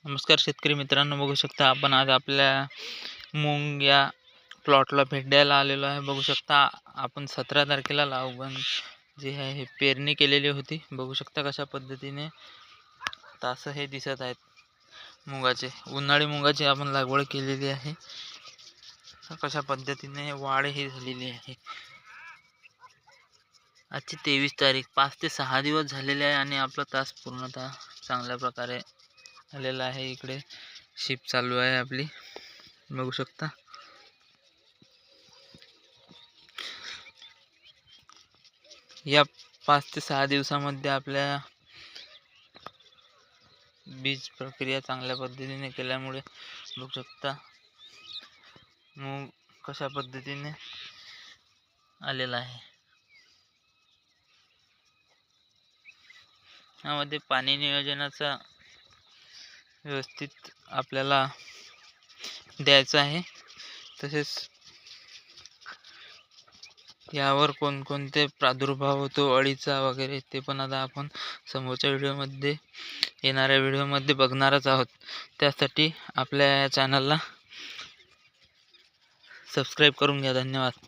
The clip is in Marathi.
नमस्कार शेतकरी मित्रांनो, बघू शकता आपण आज आपल्या मूग या प्लॉटला भेट द्यायला आलेलो आहे। बघू शकता आपण 17 तारखेला लागवड जी आहे हे पेरणी केलेली होती। बघू शकता कशा पद्धतीने तास हे दिसत आहेत मुगाचे, उन्हाळी मुगाची आपण लागवड केलेली आहे। कशा पद्धतीने वाढ ही झालेली आहे। आजची 23 तारीख, 5 ते 6 दिवस झालेले आहे आणि आपला तास पूर्णतः चांगल्या प्रकारे आलेला आहे। इकडे शिप चालू आहे आपली, बघू शकता। या 5 ते 6 दिवसामध्ये आपल्या बीज प्रक्रिया चांगल्या पद्धतीने केल्यामुळे बघू शकता मूग कशा पद्धतीने आलेला आहे। यामध्ये पाणी नियोजनाचा व्यवस्थित आपल्याला द्यायचं आहे। तसेच यावर कोणकोणते प्रादुर्भाव होतो अळीचा वगैरे, ते पण आता आपण समोरच्या व्हिडिओमध्ये येणाऱ्या व्हिडिओमध्ये बघणारच आहोत। त्यासाठी आपल्या या चॅनलला सबस्क्राईब करून घ्या। धन्यवाद।